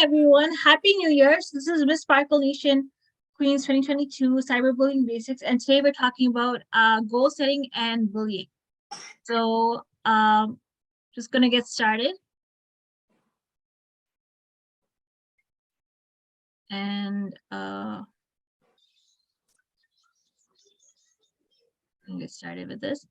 everyone. Happy New Year. So this is Ms.Sparkle Nation, Queens 2022 Cyberbullying Basics. And today we're talking about goal setting and bullying. So just going to get started. And get started with this.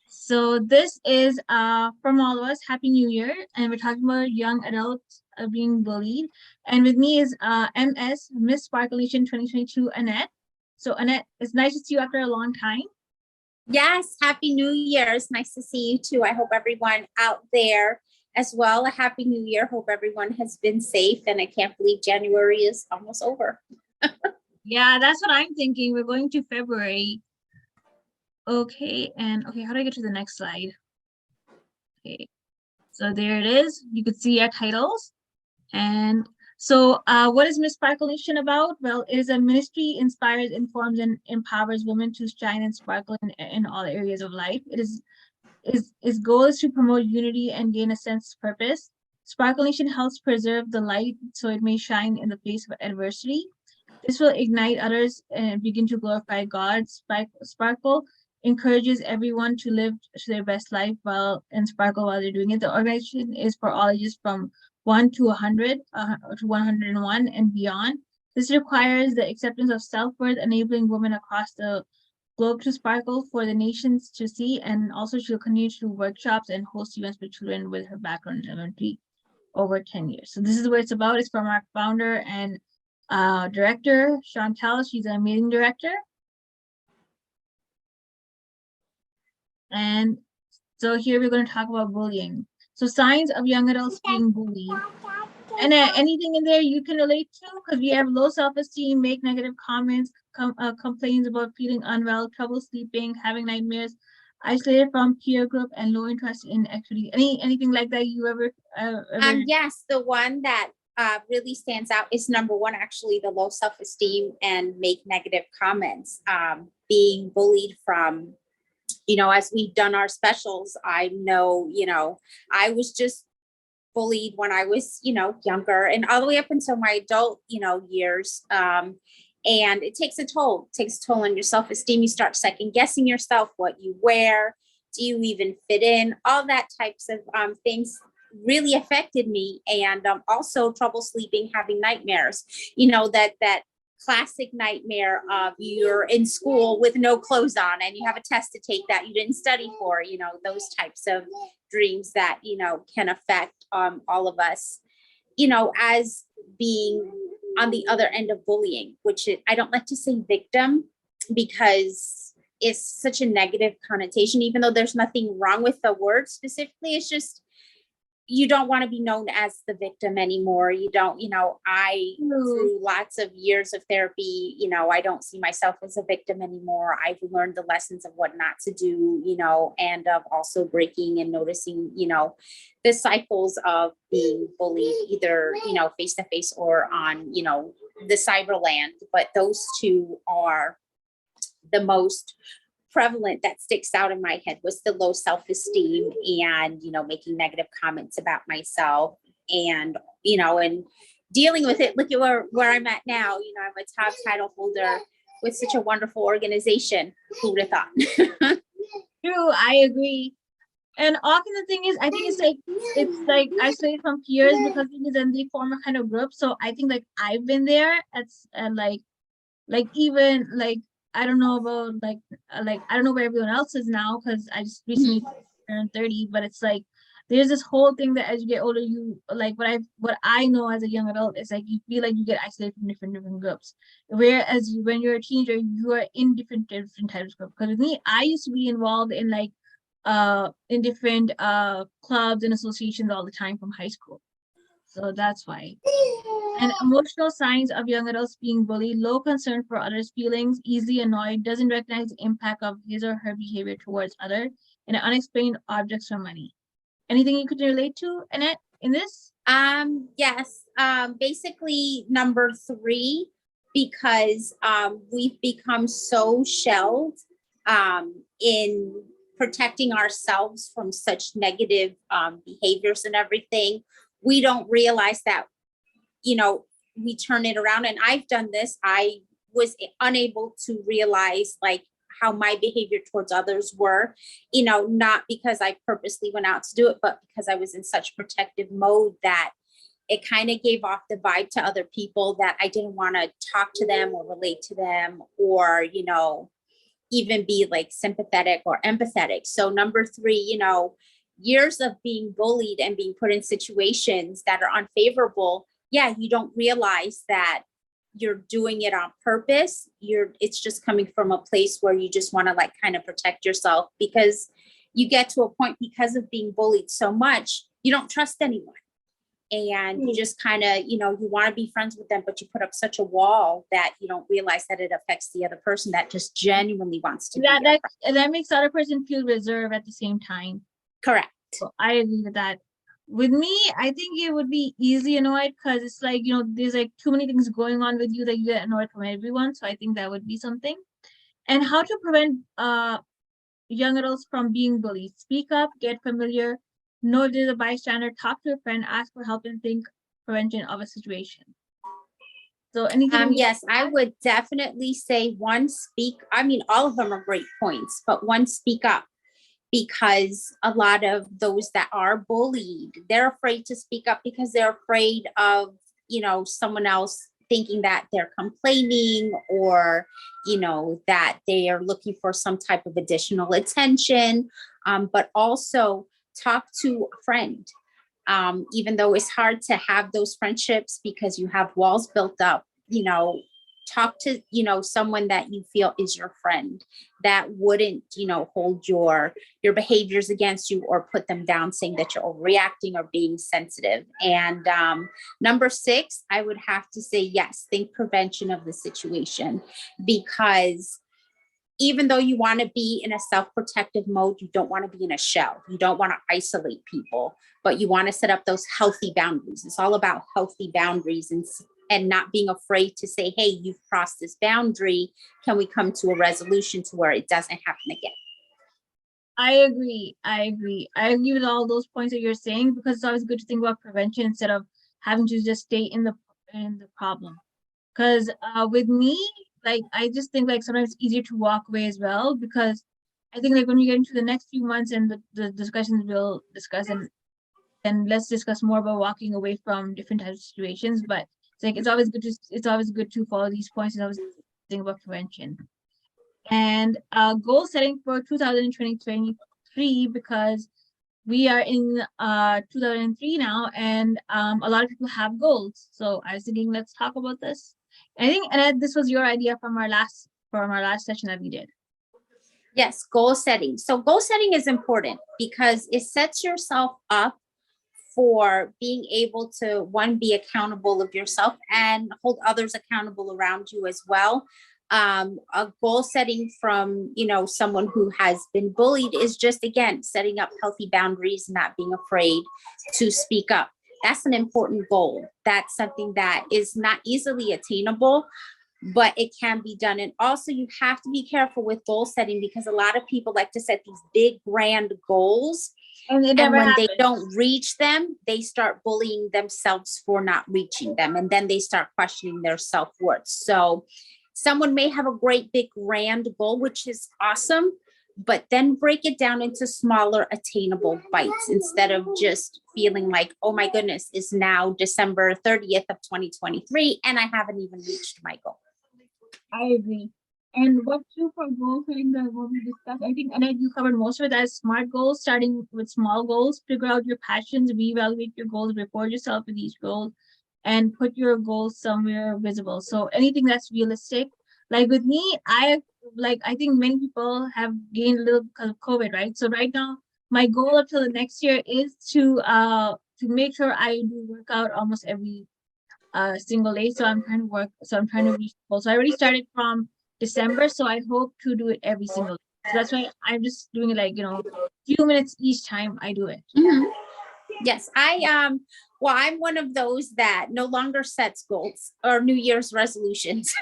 So this is from all of us, Happy New Year. And we're talking about young adults being bullied. And with me is Ms.Sparkle Nation 2022, Annette. So Annette, it's nice to see you after a long time. Yes, Happy New Year. It's nice to see you too. I hope everyone out there as well, a Happy New Year. Hope everyone has been safe. And I can't believe January is almost over. Yeah, that's what I'm thinking. We're going to February. Okay, how do I get to the next slide? Okay, so there it is. You could see our titles. And so what is Ms.Sparkle Nation about? Well, it is a ministry inspires, informs, and empowers women to shine and sparkle in all areas of life. Its goal is to promote unity and gain a sense of purpose. Sparkle Nation helps preserve the light so it may shine in the face of adversity. This will ignite others and begin to glorify God. Sparkle encourages everyone to live their best life and sparkle while they're doing it. The organization is for all ages from 1 to 100 to 101 and beyond. This requires the acceptance of self-worth, enabling women across the globe to sparkle for the nations to see, and also she'll continue to do workshops and host events for children with her background in elementary over 10 years. So this is what it's about. It's from our founder and director, Chantal. She's an amazing director. And so here we're going to talk about bullying. So signs of young adults being bullied. And anything in there you can relate to? Because we have low self-esteem, make negative comments, complaints about feeling unwell, trouble sleeping, having nightmares, isolated from peer group, and low interest in activity. Anything like that you ever? Yes, the one that really stands out is number one, actually, the low self-esteem and make negative comments. Being bullied from, as we've done our specials, I know, I was just bullied when I was, younger and all the way up until my adult, years. And it takes a toll. On your self-esteem. You start second guessing yourself, what you wear, do you even fit in? All that types of things really affected me. And also trouble sleeping, having nightmares, that classic nightmare of you're in school with no clothes on and you have a test to take that you didn't study for, those types of dreams that, can affect all of us, as being on the other end of bullying, which I don't like to say victim because it's such a negative connotation, even though there's nothing wrong with the word specifically. It's just, you don't want to be known as the victim anymore. You don't, through lots of years of therapy, I don't see myself as a victim anymore. I've learned the lessons of what not to do, and of also breaking and noticing, the cycles of being bullied, either, face to face or on, the cyberland. But those two are the most prevalent that sticks out in my head was the low self-esteem and, making negative comments about myself and, and dealing with it. Look at where I'm at now. I'm a top title holder with such a wonderful organization. Who would have thought? True, I agree. And often the thing is, I think it's like isolated from peers because then they form a kind of group. So I think I've been there. It's even I don't know about I don't know where everyone else is now because I just recently turned 30, but it's there's this whole thing that as you get older, you what I know as a young adult is you feel like you get isolated from different groups. Whereas when you're a teenager, you are in different types of groups. Because with me, I used to be involved in in different clubs and associations all the time from high school. So that's why. And emotional signs of young adults being bullied: low concern for others' feelings, easily annoyed, doesn't recognize the impact of his or her behavior towards others, and unexplained objects for money. Anything you could relate to, Annette, in this? Yes. Basically number 3, because we've become so shelled in protecting ourselves from such negative behaviors and everything. We don't realize that we turn it around. And I've done this. I was unable to realize like how my behavior towards others were, not because I purposely went out to do it, but because I was in such protective mode that it kind of gave off the vibe to other people that I didn't want to talk to them or relate to them or, even be like sympathetic or empathetic. So number 3, years of being bullied and being put in situations that are unfavorable. Yeah, you don't realize that you're doing it on purpose. It's just coming from a place where you just want to like kind of protect yourself, because you get to a point because of being bullied so much, you don't trust anyone. And you just kind of, you want to be friends with them, but you put up such a wall that you don't realize that it affects the other person that just genuinely wants to be your friend. That makes the other person feel reserved at the same time. Correct. So I agree with that. With me, I think it would be easily annoyed because it's like, there's like too many things going on with you that you get annoyed from everyone. So I think that would be something. And how to prevent young adults from being bullied. Speak up, get familiar, know if there's a bystander, talk to a friend, ask for help, and think prevention of a situation. So anything? Yes, I would definitely say all of them are great points, but speak up. Because a lot of those that are bullied, they're afraid to speak up because they're afraid of, someone else thinking that they're complaining or, that they are looking for some type of additional attention. But also talk to a friend. Even though it's hard to have those friendships because you have walls built up, talk to, someone that you feel is your friend that wouldn't, hold your behaviors against you or put them down saying that you're overreacting or being sensitive. And number 6, I would have to say, yes, think prevention of the situation, because even though you want to be in a self-protective mode, you don't want to be in a shell. You don't want to isolate people, but you want to set up those healthy boundaries. It's all about healthy boundaries and not being afraid to say, hey, you've crossed this boundary. Can we come to a resolution to where it doesn't happen again? I agree with all those points that you're saying, because it's always good to think about prevention instead of having to just stay in the problem. Because with me, like, I just think like sometimes it's easier to walk away as well, because I think like when you get into the next few months and the discussions we'll discuss, and then let's discuss more about walking away from different types of situations. But it's like it's always good to follow these points and always think about prevention. And goal setting for 2023, because we are in 2003 now, and a lot of people have goals. So I was thinking, let's talk about this. I think, Annette, this was your idea from our last session that we did. Yes, goal setting. So goal setting is important because it sets yourself up for being able to, one, be accountable of yourself and hold others accountable around you as well. A goal setting from, someone who has been bullied is just, again, setting up healthy boundaries, not being afraid to speak up. That's an important goal. That's something that is not easily attainable, but it can be done. And also you have to be careful with goal setting, because a lot of people like to set these big, grand goals. And when they don't reach them, they start bullying themselves for not reaching them. And then they start questioning their self-worth. So someone may have a great big grand goal, which is awesome, but then break it down into smaller attainable bites instead of just feeling like, oh my goodness, it's now December 30th of 2023 and I haven't even reached my goal. I agree. And what too for goal setting that what we discussed, I think, Annette, you covered most of it as SMART goals, starting with small goals, figure out your passions, reevaluate your goals, reward yourself with each goal, and put your goals somewhere visible. So anything that's realistic. Like with me, I think many people have gained a little because of COVID, right? So right now, my goal up till the next year is to make sure I do workout almost every single day. So I'm trying to reach the goal. So I already started from December, so I hope to do it every single day. So that's why I'm just doing it like, few minutes each time I do it. Mm-hmm. Yes, I'm one of those that no longer sets goals or New Year's resolutions.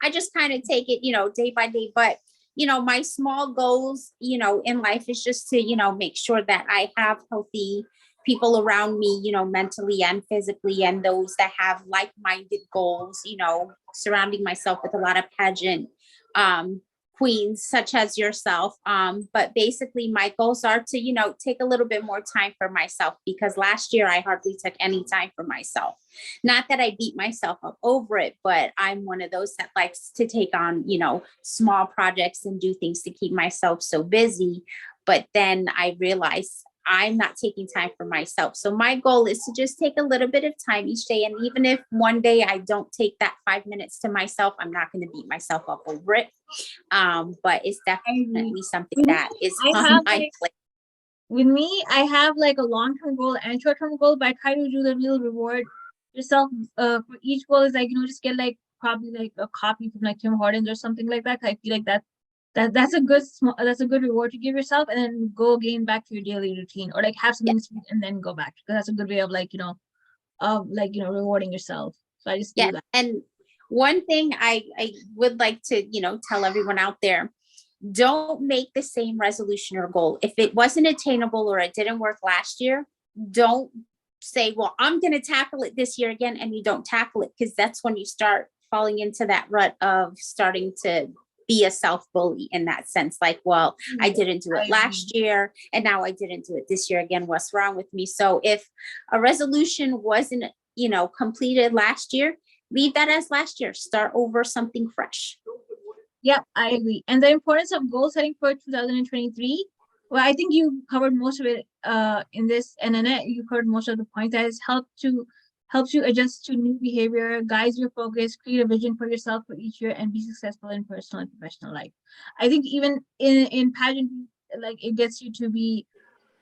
I just kind of take it, day by day. But, my small goals, in life is just to, make sure that I have healthy people around me, mentally and physically, and those that have like-minded goals, surrounding myself with a lot of pageant queens such as yourself. But basically my goals are to, take a little bit more time for myself, because last year I hardly took any time for myself. Not that I beat myself up over it, but I'm one of those that likes to take on, small projects and do things to keep myself so busy. But then I realized I'm not taking time for myself. So my goal is to just take a little bit of time each day. And even if one day I don't take that 5 minutes to myself, I'm not going to beat myself up over it. But it's definitely something that is on my plate. With me, I have like a long-term goal and short-term goal, but I try to do the real reward yourself for each goal is like, just get like probably like a copy from like Tim Hortons or something like that. I feel like that's a good reward to give yourself, and then go again back to your daily routine, or like have something sweet and then go back, because that's a good way of rewarding yourself. So I just do that. And one thing I would like to, tell everyone out there, don't make the same resolution or goal. If it wasn't attainable or it didn't work last year, don't say, well, I'm going to tackle it this year again, and you don't tackle it, because that's when you start falling into that rut of starting to be a self-bully in that sense. Like, well, I didn't do it last year, and now I didn't do it this year again. What's wrong with me? So if a resolution wasn't, completed last year, leave that as last year. Start over something fresh. Yep, I agree. And the importance of goal setting for 2023. Well, I think you covered most of it in this, and Annette, you covered most of the points. That has helps you adjust to new behavior, guides your focus, create a vision for yourself for each year, and be successful in personal and professional life. I think even in pageant, like it gets you to be,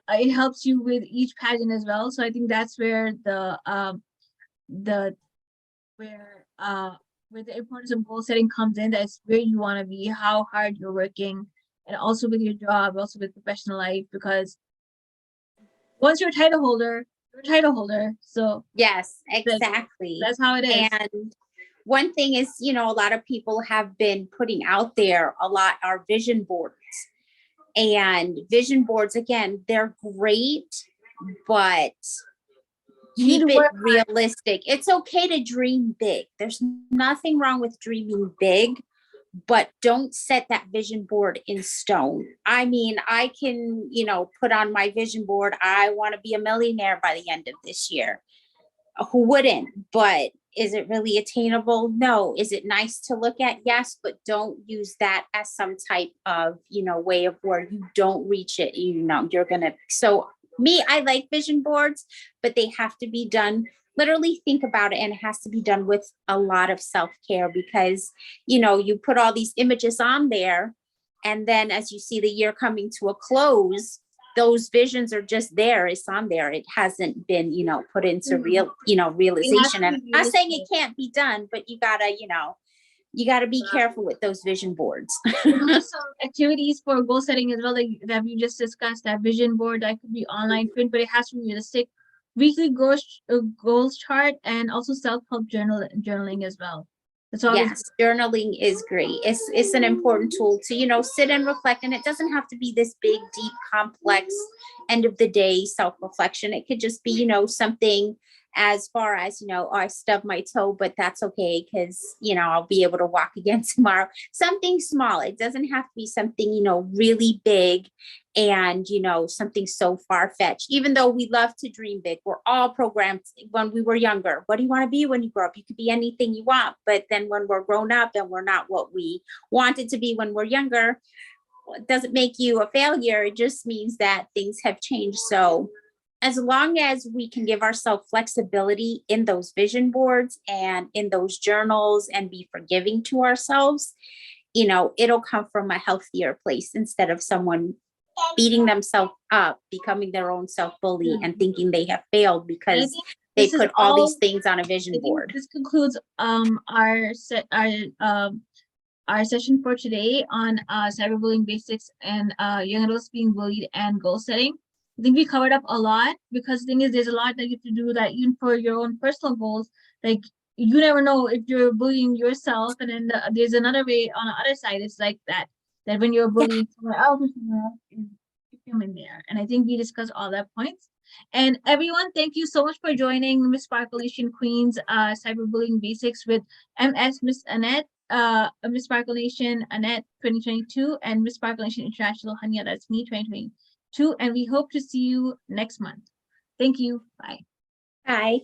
it helps you with each pageant as well. So I think that's where where the importance of goal setting comes in. That's where you want to be, how hard you're working, and also with your job, also with professional life, because once you're a title holder, you're a title holder. So yes, exactly. That's how it is. And one thing is, a lot of people have been putting out there a lot are vision boards. And vision boards, again, they're great, but keep it realistic. It's okay to dream big. There's nothing wrong with dreaming big, but don't set that vision board in stone. I mean, I can, put on my vision board, I want to be a millionaire by the end of this year. Who wouldn't? But is it really attainable? No. Is it nice to look at? Yes, but don't use that as some type of, way of where you don't reach it. You're going to, so me, I like vision boards, but they have to be done. Literally think about it, and it has to be done with a lot of self-care, because, you put all these images on there, and then as you see the year coming to a close, those visions are just there. It's on there. It hasn't been, put into realization. And I'm not saying it can't be done, but you gotta be careful with those vision boards. There's some activities for goal setting as well that we just discussed. That vision board that could be online print, but it has to be realistic. Weekly goals chart, and also self-help journaling as well. Yes, journaling is great. It's an important tool to, sit and reflect. And it doesn't have to be this big, deep, complex end of the day self-reflection. It could just be, something as far as, I stubbed my toe, but that's okay, because, I'll be able to walk again tomorrow. Something small. It doesn't have to be something, really big and, something so far-fetched. Even though we love to dream big, we're all programmed when we were younger. What do you want to be when you grow up? You could be anything you want. But then when we're grown up and we're not what we wanted to be when we're younger, it doesn't make you a failure. It just means that things have changed. So as long as we can give ourselves flexibility in those vision boards and in those journals, and be forgiving to ourselves, it'll come from a healthier place, instead of someone beating themselves up, becoming their own self-bully, and thinking they have failed because they put all these things on a vision board. This concludes our session for today on cyberbullying basics and young adults being bullied and goal setting. I think we covered up a lot, because the thing is, there's a lot that you have to do, that even for your own personal goals, like you never know if you're bullying yourself, and then there's another way on the other side. It's like that when you're bullying someone else, is in there. And I think we discussed all that points. And everyone, thank you so much for joining Miss Sparkle Nation Queens Cyberbullying Basics with Miss Annette, Miss Sparkle Nation Annette 2022, and Miss Sparkle Nation International Hunyah, that's me 2022. And we hope to see you next month. Thank you. Bye. Bye.